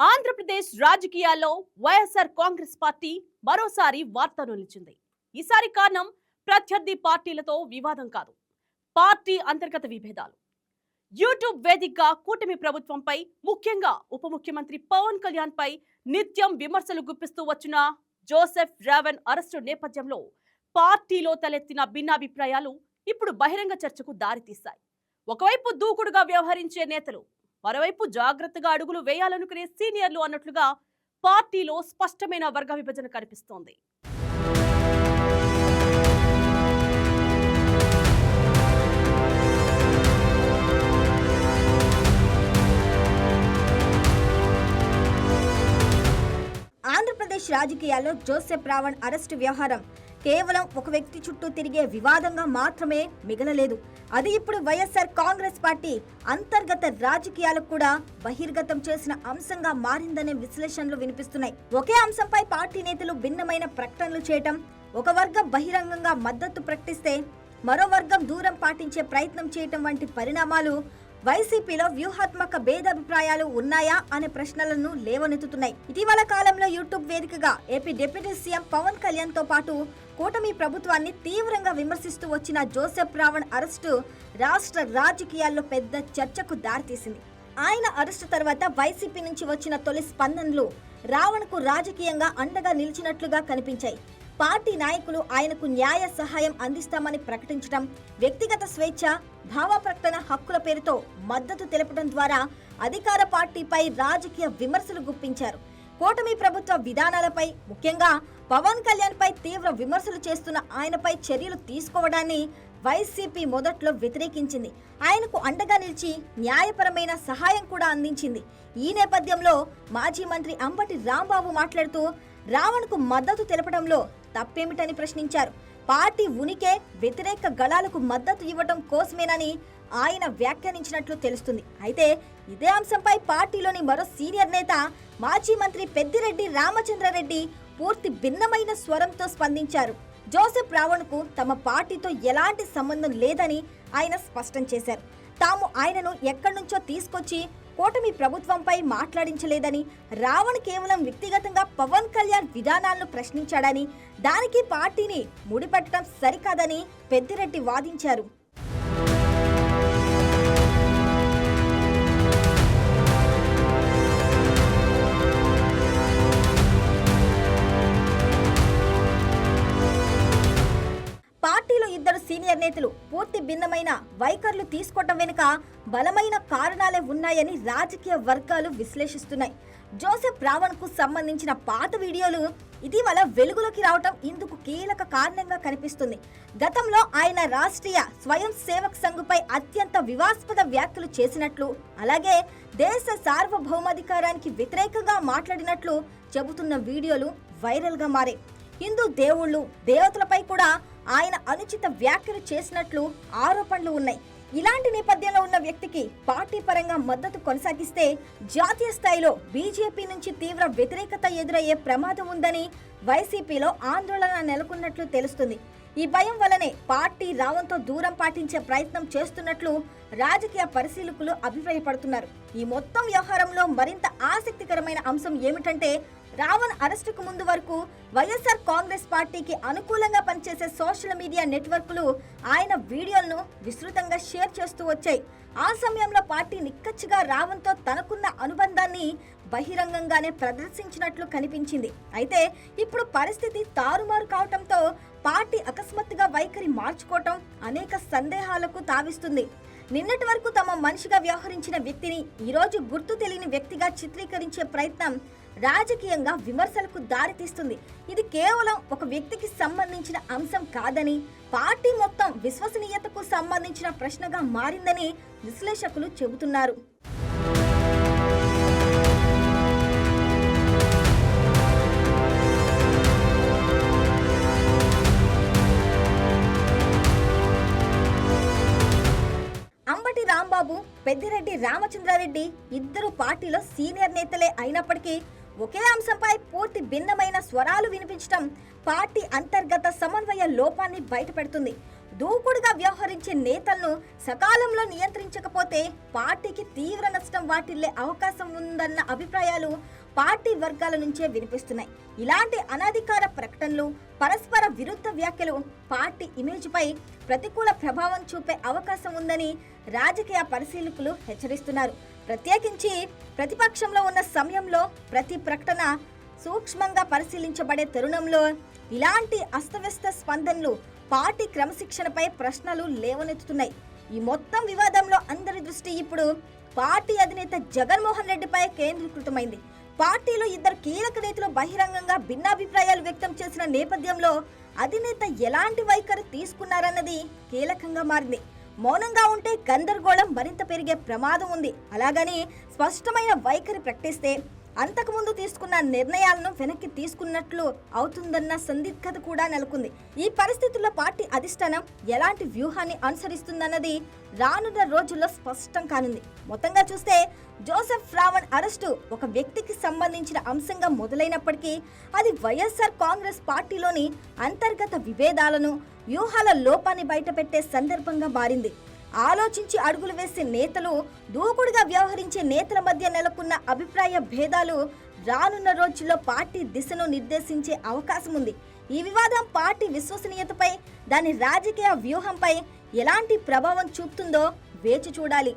ఆంధ్రప్రదేశ్ రాజకీయాల్లో వైఎస్ఆర్ కాంగ్రెస్ పార్టీ మరోసారి వార్తలు నిలిచింది. ఈసారి కారణం ప్రత్యర్థి పార్టీలతో వివాదం కాదు, పార్టీ అంతర్గత విభేదాలు. యూట్యూబ్ వేదికగా కూటమి ప్రభుత్వంపై, ముఖ్యంగా ఉప ముఖ్యమంత్రి పవన్ కళ్యాణ్ పై నిత్యం విమర్శలు గుప్పిస్తూ వచ్చిన జోసెఫ్ రావెన్ అరెస్టు నేపథ్యంలో పార్టీలో తలెత్తిన భిన్నాభిప్రాయాలు ఇప్పుడు బహిరంగ చర్చకు దారితీశాయి. ఒకవైపు దూకుడుగా వ్యవహరించే నేతలు, మరోవైపు జాగ్రత్తగా అడుగులు వేయాలనుకునే సీనియర్లు అన్నట్లుగా పార్టీలో స్పష్టమైన వర్గ విభజన కనిపిస్తోంది. ఆంధ్రప్రదేశ్ రాజకీయాల్లో జోసెఫ్ రావణ్ అరెస్టు వ్యవహారం కేవలం ఒక వ్యక్తి చుట్టూ తిరిగే వివాదంగా మాత్రమే మిగలలేదు. అది ఇప్పుడు వైఎస్ఆర్ కాంగ్రెస్ పార్టీ అంతర్గత రాజకీయాలకు కూడా బహిర్గతం చేసిన అంశంగా మారిందనే విశ్లేషణలు వినిపిస్తున్నాయి. ఒకే అంశంపై పార్టీ నేతలు భిన్నమైన ప్రకటనలు చేయటం, ఒక వర్గం బహిరంగంగా మద్దతు ప్రకటిస్తే మరో వర్గం దూరం పాటించే ప్రయత్నం చేయటం వంటి పరిణామాలు వైసీపీలో వ్యూహాత్మక భేదాభిప్రాయాలు ఉన్నాయా అనే ప్రశ్నలను లేవనెత్తుతున్నాయి. ఇటీవల కాలంలో యూట్యూబ్ వేదికగా AP deputy CM Pawan Kalyan తో పాటు కూటమి ప్రభుత్వాన్ని తీవ్రంగా విమర్శిస్తూ వచ్చిన జోసెఫ్ రావణ్ అరెస్టు రాష్ట్ర రాజకీయాల్లో పెద్ద చర్చకు దారితీసింది. ఆయన అరెస్టు తర్వాత వైసీపీ నుంచి వచ్చిన తొలి స్పందనలు రావణ్కు రాజకీయంగా అండగా నిలిచినట్లుగా కనిపించాయి. పార్టీ నాయకులు ఆయనకు న్యాయ సహాయం అందిస్తామని ప్రకటించడం, వ్యక్తిగత స్వేచ్ఛ, భావ ప్రకటన హక్కుల పేరుతో మద్దతు తెలపడం ద్వారా అధికార పార్టీపై రాజకీయ విమర్శలు గుప్పించారు. కూటమి ప్రభుత్వ విధానాలపై, ముఖ్యంగా పవన్ కళ్యాణ్ పై తీవ్ర విమర్శలు చేస్తున్న ఆయనపై చర్యలు తీసుకోవడాన్ని వైసీపీ మొదట్లో వ్యతిరేకించింది. ఆయనకు అండగా నిలిచి న్యాయపరమైన సహాయం కూడా అందించింది. ఈ నేపథ్యంలో మాజీ మంత్రి అంబటి రాంబాబు మాట్లాడుతూ రావణ్కు మద్దతు తెలపడంలో తప్పేమిటని ప్రశ్నించారు. పార్టీ ఉనికే వ్యతిరేక గళాలకు మద్దతు ఇవ్వడం కోసమేనని ఆయన వ్యాఖ్యానించినట్లు తెలుస్తుంది. అయితే ఇదే అంశంపై పార్టీలోని మరో సీనియర్ నేత మాజీ మంత్రి పెద్దిరెడ్డి రామచంద్రారెడ్డి పూర్తి భిన్నమైన స్వరంతో స్పందించారు. జోసెఫ్ రావణ్కు తమ పార్టీతో ఎలాంటి సంబంధం లేదని ఆయన స్పష్టం చేశారు. తాము ఆయనను ఎక్కడి నుంచో తీసుకొచ్చి కూటమి ప్రభుత్వంపై మాట్లాడించలేదని, రావణ్ కేవలం వ్యక్తిగతంగా పవన్ కళ్యాణ్ విధానాలను ప్రశ్నించాడని, దానికి పార్టీని ముడిపెట్టడం సరికాదని పెద్దిరెడ్డి వాదించారు. పార్టీలో ఇద్దరు సీనియర్ నేతలు పూర్తి భిన్నమైన వైఖరులు తీసుకోవటం వెనుక బలమైన కారణాలే ఉన్నాయని రాజకీయ వర్గాలు విశ్లేషిస్తున్నాయి. జోసెఫ్ రావణ్కు సంబంధించిన పాత వీడియోలు ఇటీవల వెలుగులోకి రావటం ఇందుకు కీలక కారణంగా కనిపిస్తుంది. గతంలో ఆయన రాష్ట్రీయ స్వయం సేవక్ సంఘ్పై అత్యంత వివాదాస్పద వ్యాఖ్యలు చేసినట్లు, అలాగే దేశ సార్వభౌమాధికారానికి వ్యతిరేకంగా మాట్లాడినట్లు చెబుతున్న వీడియోలు వైరల్గా మారాయి. హిందూ దేవుళ్ళు, దేవతలపై కూడా ఆయన అనుచిత వ్యాఖ్యలు చేసినట్లు ఆరోపణలు ఉన్నాయి. ఇలాంటి నేపథ్యంలో ఉన్న వ్యక్తికి పార్టీ పరంగా మద్దతు కొనసాగిస్తే జాతీయ స్థాయిలో బీజేపీ నుంచి తీవ్ర వ్యతిరేకత ఎదురయ్యే ప్రమాదం ఉందని వైసీపీలో ఆందోళన నెలకొన్నట్లు తెలుస్తుంది. ఈ భయం వల్లనే పార్టీ రావణ్తో దూరం పాటించే ప్రయత్నం చేస్తున్నట్లు రాజకీయ పరిశీలకులు అభిప్రాయపడుతున్నారు. ఈ మొత్తం వ్యవహారంలో మరింత ఆసక్తికరమైన అంశం ఏమిటంటే, రావణ్ అరెస్టుకు ముందు వరకు వైఎస్ఆర్ కాంగ్రెస్ పార్టీకి అనుకూలంగా పనిచేసే సోషల్ మీడియా నెట్వర్క్లు ఆయన వీడియోలను విస్తృతంగా షేర్ చేస్తూ వచ్చాయి. ఆ సమయంలో పార్టీ నిక్కచ్చిగా రావణ్తో తనకున్న అనుబంధాన్ని బహిరంగంగానే ప్రదర్శించినట్లు కనిపించింది. అయితే ఇప్పుడు పరిస్థితి తారుమారు కావటంతో పార్టీ అకస్మాత్తుగా వైఖరి మార్చుకోవటం అనేక సందేహాలకు తావిస్తుంది. నిన్నటి వరకు తమ మనిషిగా వ్యవహరించిన వ్యక్తిని ఈరోజు గుర్తు తెలియని వ్యక్తిగా చిత్రీకరించే ప్రయత్నం రాజకీయంగా విమర్శలకు దారితీస్తుంది. ఇది కేవలం ఒక వ్యక్తికి సంబంధించిన అంశం కాదని, పార్టీ మొత్తం విశ్వసనీయతకు సంబంధించిన ప్రశ్నగా మారిందని విశ్లేషకులు చెబుతున్నారు. అంబటి రాంబాబు, పెద్దిరెడ్డి రామచంద్రారెడ్డి ఇద్దరు పార్టీలో సీనియర్ నేతలే అయినప్పటికీ ఒకే అంశంపై పూర్తి భిన్నమైన స్వరాలు వినిపించడం పార్టీ అంతర్గత సమన్వయ లోపాన్ని బయటపెడుతుంది. దూకుడుగా వ్యవహరించే నేతలను సకాలంలో నియంత్రించకపోతే పార్టీకి తీవ్ర నష్టం వాటిల్లే అవకాశం ఉందన్న అభిప్రాయాలు పార్టీ వర్గాల నుంచే వినిపిస్తున్నాయి. ఇలాంటి అనధికార ప్రకటనలు, పరస్పర విరుద్ధ వ్యాఖ్యలు పార్టీ ఇమేజ్పై ప్రతికూల ప్రభావం చూపే అవకాశం ఉందని రాజకీయ పరిశీలకులు హెచ్చరిస్తున్నారు. ప్రత్యేకించి ప్రతిపక్షంలో ఉన్న సమయంలో ప్రతి ప్రకటన సూక్ష్మంగా పరిశీలించబడే తరుణంలో ఇలాంటి అస్తవ్యస్త స్పందనలు పార్టీ క్రమశిక్షణపై ప్రశ్నలు లేవనెత్తుతున్నాయి. ఈ మొత్తం వివాదంలో అందరి దృష్టి ఇప్పుడు పార్టీ అధినేత జగన్మోహన్ రెడ్డిపై కేంద్రీకృతమైంది. పార్టీలో ఇద్దరు కీలక నేతలు బహిరంగంగా భిన్నాభిప్రాయాలు వ్యక్తం చేసిన నేపథ్యంలో అధినేత ఎలాంటి వైఖరి తీసుకున్నారన్నది కీలకంగా మారింది. మౌనంగా ఉంటే గందరగోళం మరింత పెరిగే ప్రమాదం ఉంది. అలాగని స్పష్టమైన వైఖరి ప్రకటిస్తే అంతకుముందు తీసుకున్న నిర్ణయాలను వెనక్కి తీసుకున్నట్లు అవుతుందన్న సందిగ్ధత కూడా నెలకొంది. ఈ పరిస్థితుల్లో పార్టీ అధిష్టానం ఎలాంటి వ్యూహాన్ని అనుసరిస్తుందన్నది రానున్న రోజుల్లో స్పష్టం కానుంది. మొత్తంగా చూస్తే జోసెఫ్ రావణ్ అరెస్టు ఒక వ్యక్తికి సంబంధించిన అంశంగా మొదలైనప్పటికీ అది వైఎస్ఆర్ కాంగ్రెస్ పార్టీలోని అంతర్గత విభేదాలను, వ్యూహాల లోపాన్ని బయటపెట్టే సందర్భంగా మారింది. ఆలోచించి అడుగులు వేసే నేతలు, దూకుడుగా వ్యవహరించే నేతల మధ్య నెలకొన్న అభిప్రాయ భేదాలు రానున్న రోజుల్లో పార్టీ దిశను నిర్దేశించే అవకాశం ఉంది. ఈ వివాదం పార్టీ విశ్వసనీయతపై, దాని రాజకీయ వ్యూహంపై ఎలాంటి ప్రభావం చూపుతుందో వేచి చూడాలి.